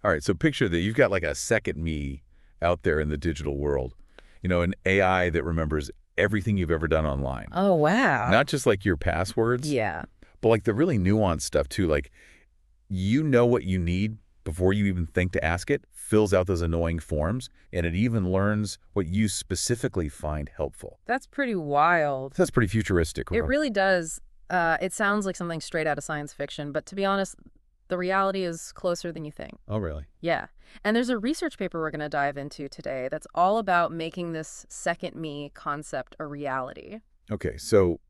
All right, so picture that you've got like a second me out there in the digital world. An AI that remembers everything you've ever done online. Oh, wow. Not just like your passwords, Yeah. but like the really nuanced stuff too. Like, you know what you need before you even think to ask it, fills out those annoying forms, and it even learns what you specifically find helpful. That's pretty wild. That's pretty futuristic. It really does. It sounds like something straight out of science fiction, but to be honest, the reality is closer than you think. Oh, really? Yeah. And there's a research paper we're going to dive into today that's all about making this second me concept a reality. Okay, so,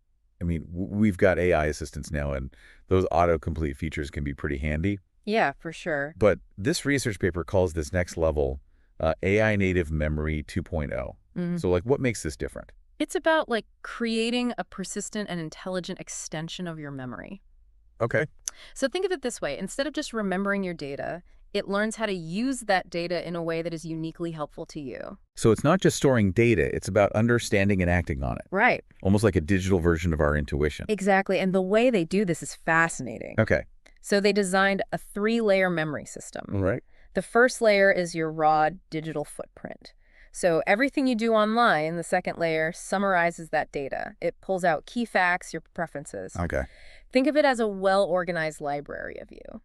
we've got AI assistants now, and those autocomplete features can be pretty handy. Yeah, for sure. But this research paper calls this next level AI native memory 2.0. Mhm. So, like, what makes this different? It's about like creating a persistent and intelligent extension of your memory. Okay. So think of it this way. Instead of just remembering your data, it learns how to use that data in a way that is uniquely helpful to you. So it's not just storing data, it's about understanding and acting on it. Right. Almost like a digital version of our intuition. Exactly. And the way they do this is fascinating. Okay. So they designed a 3-layer memory system. All right. The first layer is your raw digital footprint. So everything you do online, the second layer summarizes that data. It pulls out key facts, your preferences. Okay. Think of it as a well-organized library of you. All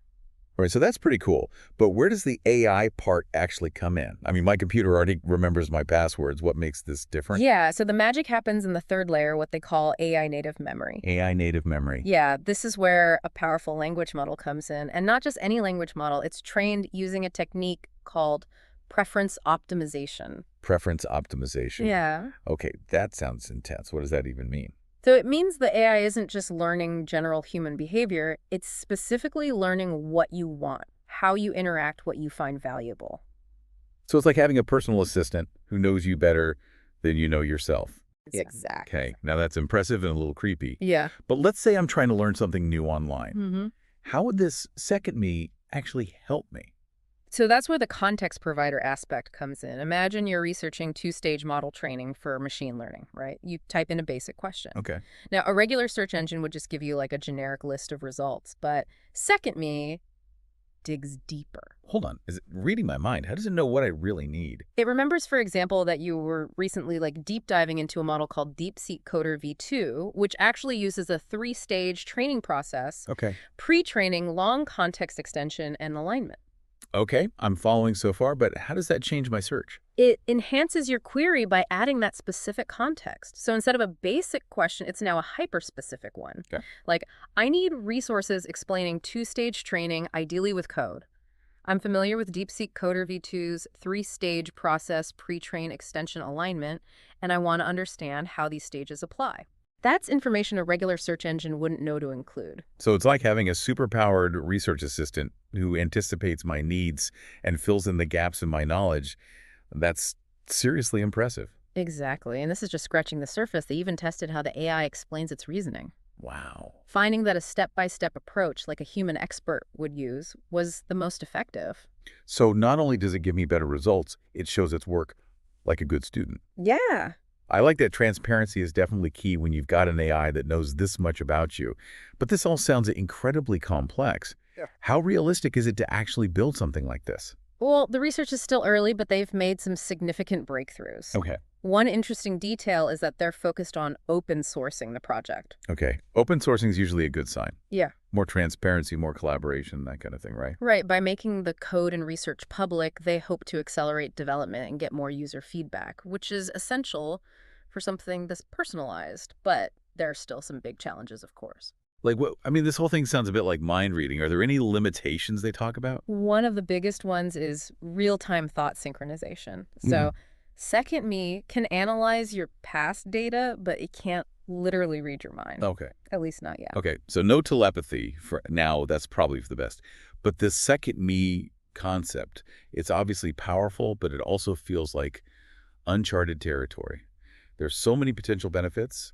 right, so that's pretty cool. But where does the AI part actually come in? My computer already remembers my passwords. What makes this different? Yeah, so the magic happens in the third layer, what they call AI native memory. AI native memory. Yeah, this is where a powerful language model comes in. And not just any language model, it's trained using a technique called preference optimization. Preference optimization. Yeah. Okay, that sounds intense. What does that even mean? So it means the AI isn't just learning general human behavior, it's specifically learning what you want, how you interact, what you find valuable. So it's like having a personal assistant who knows you better than you know yourself. Exactly. Okay, now that's impressive and a little creepy. Yeah. But let's say I'm trying to learn something new online. Mm-hmm. How would this second me actually help me? So that's where the context provider aspect comes in. Imagine you're researching two-stage model training for machine learning, right? You type in a basic question. Okay. Now, a regular search engine would just give you like a generic list of results, but Second Me digs deeper. Hold on. Is it reading my mind? How does it know what I really need? It remembers, for example, that you were recently like deep diving into a model called DeepSeek Coder V2, which actually uses a 3-stage training process, Okay. pre-training, long context extension, and alignment. Okay, I'm following so far, but how does that change my search? It enhances your query by adding that specific context. So instead of a basic question, it's now a hyper-specific one. Okay. Like, I need resources explaining 2-stage training, ideally with code. I'm familiar with DeepSeek Coder V2's 3-stage process pre-train extension alignment, and I want to understand how these stages apply. That's information a regular search engine wouldn't know to include. So it's like having a superpowered research assistant who anticipates my needs and fills in the gaps in my knowledge. That's seriously impressive. Exactly, and this is just scratching the surface. They even tested how the AI explains its reasoning. Wow. Finding that a step-by-step approach, like a human expert would use, was the most effective. So not only does it give me better results, it shows its work like a good student. Yeah. I like that transparency is definitely key when you've got an AI that knows this much about you. But this all sounds incredibly complex. Yeah. How realistic is it to actually build something like this? Well, the research is still early, but they've made some significant breakthroughs. Okay. One interesting detail is that they're focused on open sourcing the project. Okay. Open sourcing is usually a good sign. Yeah. More transparency, more collaboration, that kind of thing, right? Right. By making the code and research public, they hope to accelerate development and get more user feedback, which is essential for something this personalized. But there are still some big challenges, of course. Like, what? This whole thing sounds a bit like mind reading. Are there any limitations they talk about? One of the biggest ones is real-time thought synchronization. So Second Me can analyze your past data, but it can't literally read your mind. Okay. At least not yet. Okay. So no telepathy for now. That's probably for the best. But this second me concept, it's obviously powerful, but it also feels like uncharted territory. There's so many potential benefits,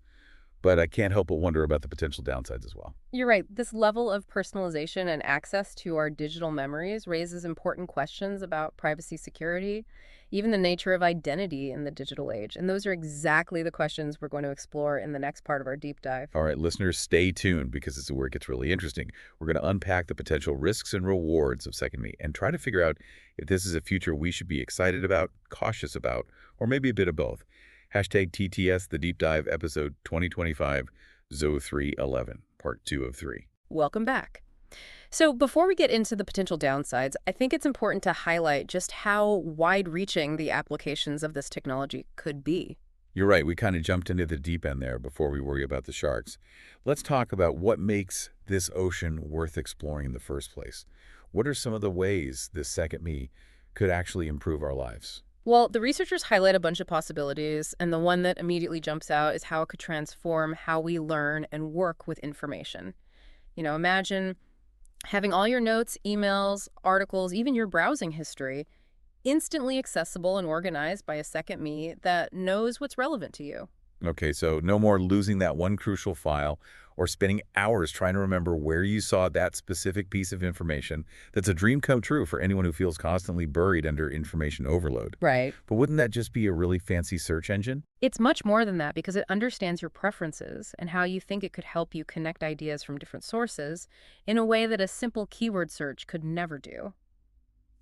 but I can't help but wonder about the potential downsides as well. You're right. This level of personalization and access to our digital memories raises important questions about privacy, security, even the nature of identity in the digital age. And those are exactly the questions we're going to explore in the next part of our deep dive. All right, listeners, stay tuned because this is where it gets really interesting. We're going to unpack the potential risks and rewards of Second Me and try to figure out if this is a future we should be excited about, cautious about, or maybe a bit of both. Hashtag TTS, the Deep Dive, episode 2025, ZO311, part 2 of 3. Welcome back. So before we get into the potential downsides, I think it's important to highlight just how wide-reaching the applications of this technology could be. You're right, we kind of jumped into the deep end there before we worry about the sharks. Let's talk about what makes this ocean worth exploring in the first place. What are some of the ways this Second Me could actually improve our lives? Well, the researchers highlight a bunch of possibilities, and the one that immediately jumps out is how it could transform how we learn and work with information. Imagine having all your notes, emails, articles, even your browsing history instantly accessible and organized by a Second Me that knows what's relevant to you. Okay, so no more losing that one crucial file or spending hours trying to remember where you saw that specific piece of information. That's a dream come true for anyone who feels constantly buried under information overload. Right. But wouldn't that just be a really fancy search engine? It's much more than that because it understands your preferences and how you think it could help you connect ideas from different sources in a way that a simple keyword search could never do.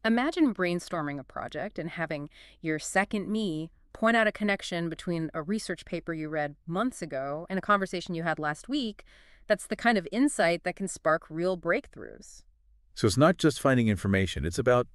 Imagine brainstorming a project and having your Second Me point out a connection between a research paper you read months ago and a conversation you had last week. That's the kind of insight that can spark real breakthroughs. So it's not just finding information, it's about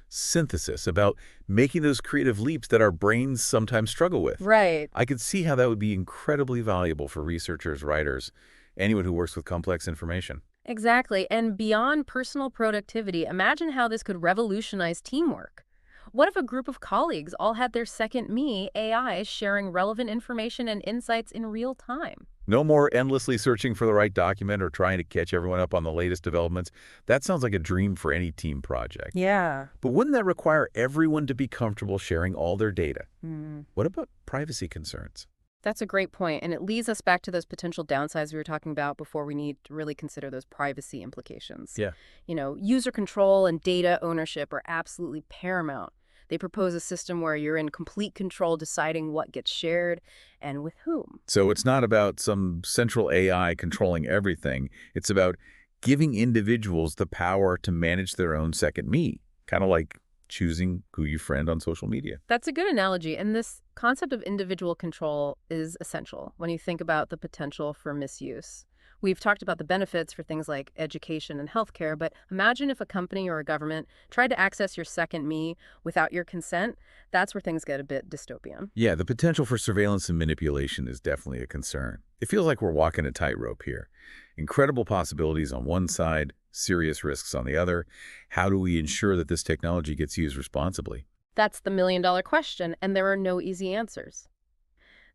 synthesis, about making those creative leaps that our brains sometimes struggle with. Right. I could see how that would be incredibly valuable for researchers, writers, anyone who works with complex information. Exactly. And beyond personal productivity, imagine how this could revolutionize teamwork. What if a group of colleagues all had their Second Me AI sharing relevant information and insights in real time? No more endlessly searching for the right document or trying to catch everyone up on the latest developments. That sounds like a dream for any team project. Yeah. But wouldn't that require everyone to be comfortable sharing all their data? Hmm. What about privacy concerns? That's a great point, and it leads us back to those potential downsides we were talking about before we need to really consider those privacy implications. Yeah. User control and data ownership are absolutely paramount. They propose a system where you're in complete control deciding what gets shared and with whom. So it's not about some central AI controlling everything. It's about giving individuals the power to manage their own Second Me, kind of like choosing who you friend on social media. That's a good analogy, and this concept of individual control is essential when you think about the potential for misuse. We've talked about the benefits for things like education and healthcare, but imagine if a company or a government tried to access your Second Me without your consent. That's where things get a bit dystopian. Yeah, the potential for surveillance and manipulation is definitely a concern. It feels like we're walking a tightrope here. Incredible possibilities on one side, serious risks on the other. How do we ensure that this technology gets used responsibly? That's the million-dollar question, and there are no easy answers.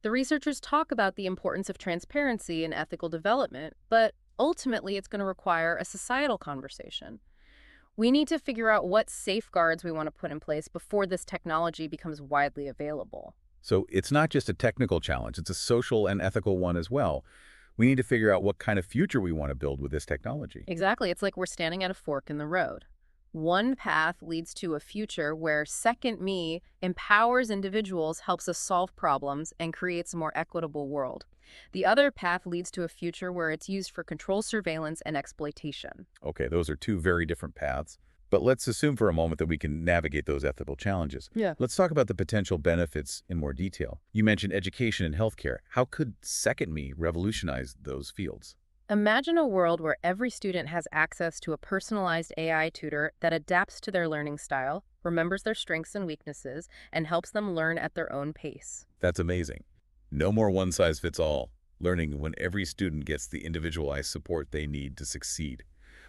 The researchers talk about the importance of transparency and ethical development, but ultimately it's going to require a societal conversation. We need to figure out what safeguards we want to put in place before this technology becomes widely available. So it's not just a technical challenge, it's a social and ethical one as well. We need to figure out what kind of future we want to build with this technology. Exactly. It's like we're standing at a fork in the road. One path leads to a future where Second Me empowers individuals, helps us solve problems, and creates a more equitable world. The other path leads to a future where it's used for control, surveillance, and exploitation. Okay, those are two very different paths. But let's assume for a moment that we can navigate those ethical challenges. Yeah. Let's talk about the potential benefits in more detail. You mentioned education and healthcare. How could Second Me revolutionize those fields? Imagine a world where every student has access to a personalized AI tutor that adapts to their learning style, remembers their strengths and weaknesses, and helps them learn at their own pace. That's amazing. No more one-size-fits-all. Learning when every student gets the individualized support they need to succeed.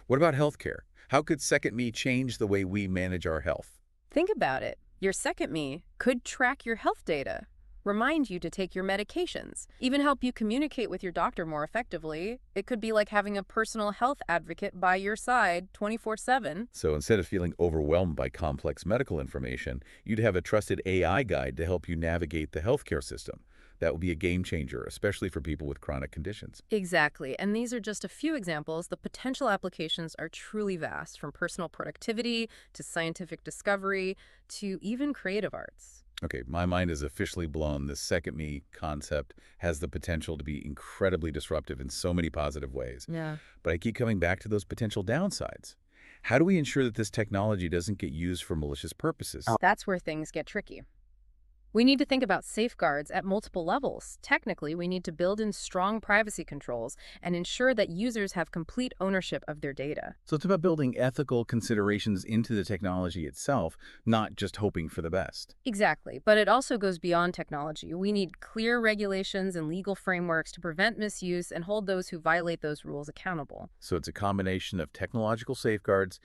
What about healthcare? How could Second Me change the way we manage our health? Think about it. Your Second Me could track your health data, remind you to take your medications, even help you communicate with your doctor more effectively. It could be like having a personal health advocate by your side 24/7. So instead of feeling overwhelmed by complex medical information, you'd have a trusted AI guide to help you navigate the healthcare system. That would be a game changer, especially for people with chronic conditions. Exactly. And these are just a few examples. The potential applications are truly vast, from personal productivity to scientific discovery to even creative arts. Okay, my mind is officially blown. This second me concept has the potential to be incredibly disruptive in so many positive ways. Yeah. But I keep coming back to those potential downsides. How do we ensure that this technology doesn't get used for malicious purposes? That's where things get tricky. We need to think about safeguards at multiple levels. Technically, we need to build in strong privacy controls and ensure that users have complete ownership of their data. So it's about building ethical considerations into the technology itself, not just hoping for the best. Exactly, but it also goes beyond technology. We need clear regulations and legal frameworks to prevent misuse and hold those who violate those rules accountable. So it's a combination of technological safeguards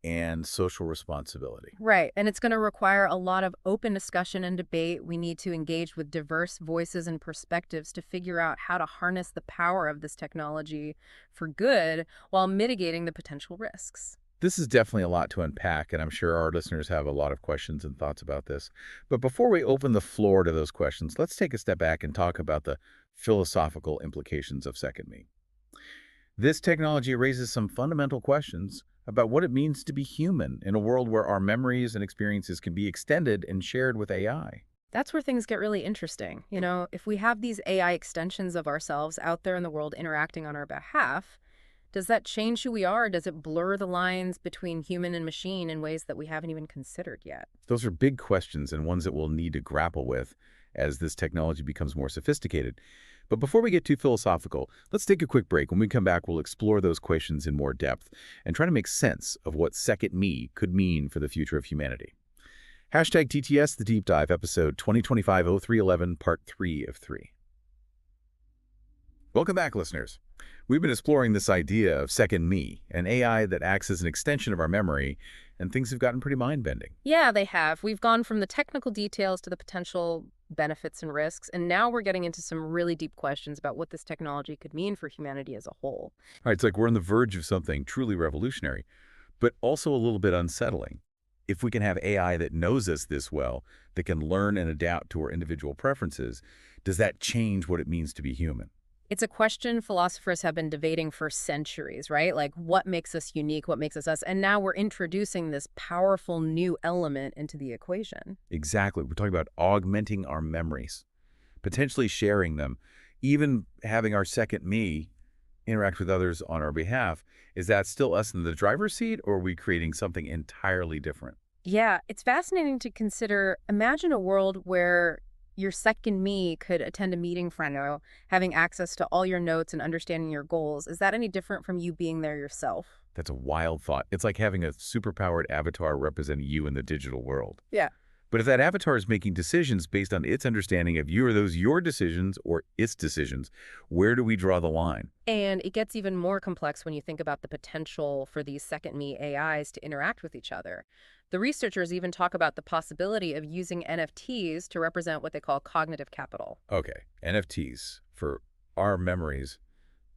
and social responsibility. Right, and it's going to require a lot of open discussion and debate. We need to engage with diverse voices and perspectives to figure out how to harness the power of this technology for good while mitigating the potential risks. This is definitely a lot to unpack, and I'm sure our listeners have a lot of questions and thoughts about this. But before we open the floor to those questions, let's take a step back and talk about the philosophical implications of Second Me. This technology raises some fundamental questions about what it means to be human in a world where our memories and experiences can be extended and shared with AI. That's where things get really interesting. If we have these AI extensions of ourselves out there in the world interacting on our behalf, does that change who we are? Or does it blur the lines between human and machine in ways that we haven't even considered yet? Those are big questions and ones that we'll need to grapple with as this technology becomes more sophisticated. But before we get too philosophical, let's take a quick break. When we come back, we'll explore those questions in more depth and try to make sense of what Second Me could mean for the future of humanity. Hashtag TTS The Deep Dive, episode 2025-0311, part 3 of 3. Welcome back, listeners. We've been exploring this idea of Second Me, an AI that acts as an extension of our memory, and things have gotten pretty mind-bending. Yeah, they have. We've gone from the technical details to the potential benefits and risks, and now we're getting into some really deep questions about what this technology could mean for humanity as a whole. All right, it's like we're on the verge of something truly revolutionary, but also a little bit unsettling. If we can have AI that knows us this well, that can learn and adapt to our individual preferences, does that change what it means to be human? It's a question philosophers have been debating for centuries, right? Like, what makes us unique? What makes us us? And now we're introducing this powerful new element into the equation. Exactly. We're talking about augmenting our memories, potentially sharing them, even having our second me interact with others on our behalf. Is that still us in the driver's seat, or are we creating something entirely different? Yeah, it's fascinating to consider. Imagine a world where your second me could attend a meeting from you, having access to all your notes and understanding your goals. Is that any different from you being there yourself? That's a wild thought. It's like having a superpowered avatar representing you in the digital world. Yeah. But if that avatar is making decisions based on its understanding of you, are those your decisions or its decisions? Where do we draw the line? And it gets even more complex when you think about the potential for these second me AIs to interact with each other. The researchers even talk about the possibility of using NFTs to represent what they call cognitive capital. Okay, NFTs for our memories.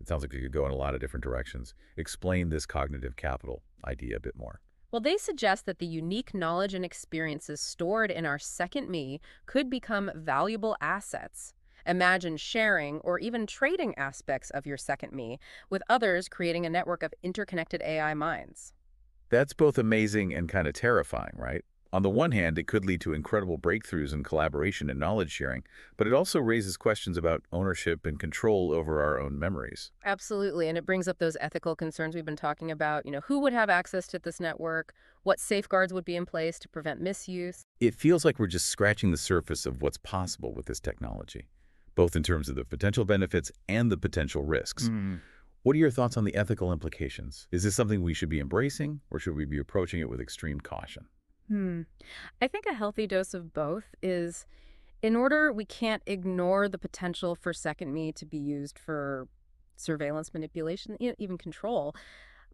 It sounds like it could go in a lot of different directions. Explain this cognitive capital idea a bit more. Well, they suggest that the unique knowledge and experiences stored in our second me could become valuable assets. Imagine sharing or even trading aspects of your second me with others, creating a network of interconnected AI minds. That's both amazing and kind of terrifying, right? On the one hand, it could lead to incredible breakthroughs in collaboration and knowledge sharing, but it also raises questions about ownership and control over our own memories. Absolutely, and it brings up those ethical concerns we've been talking about. Who would have access to this network? What safeguards would be in place to prevent misuse? It feels like we're just scratching the surface of what's possible with this technology, both in terms of the potential benefits and the potential risks. What are your thoughts on the ethical implications? Is this something we should be embracing, or should we be approaching it with extreme caution? I think a healthy dose of both is, in order, we can't ignore the potential for second me to be used for surveillance, manipulation, even control.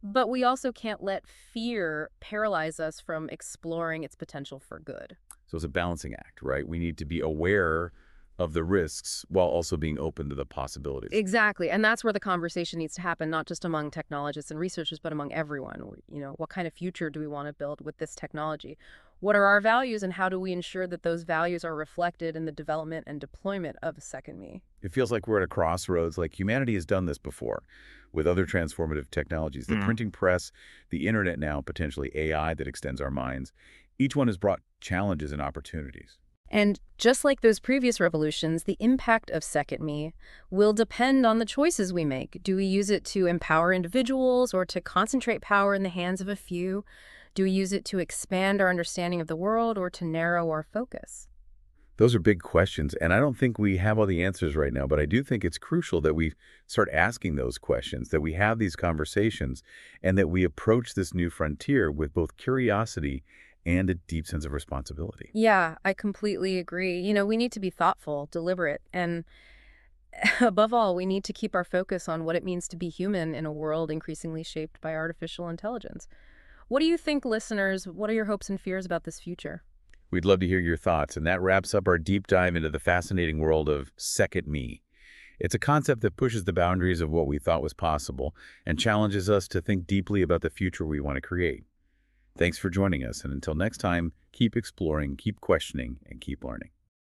But we also can't let fear paralyze us from exploring its potential for good. So it's a balancing act, right? We need to be aware of the risks while also being open to the possibilities. Exactly. And that's where the conversation needs to happen, not just among technologists and researchers, but among everyone. What kind of future do we want to build with this technology? What are our values, and how do we ensure that those values are reflected in the development and deployment of a second me? It feels like we're at a crossroads, like humanity has done this before with other transformative technologies. The printing press, the internet now, potentially AI that extends our minds. Each one has brought challenges and opportunities. And just like those previous revolutions, the impact of Second Me will depend on the choices we make. Do we use it to empower individuals or to concentrate power in the hands of a few? Do we use it to expand our understanding of the world or to narrow our focus? Those are big questions, and I don't think we have all the answers right now, but I do think it's crucial that we start asking those questions, that we have these conversations, and that we approach this new frontier with both curiosity and a deep sense of responsibility. Yeah, I completely agree. We need to be thoughtful, deliberate, and above all, we need to keep our focus on what it means to be human in a world increasingly shaped by artificial intelligence. What do you think, listeners? What are your hopes and fears about this future? We'd love to hear your thoughts, and that wraps up our deep dive into the fascinating world of Second Me. It's a concept that pushes the boundaries of what we thought was possible and challenges us to think deeply about the future we want to create. Thanks for joining us, and until next time, keep exploring, keep questioning, and keep learning.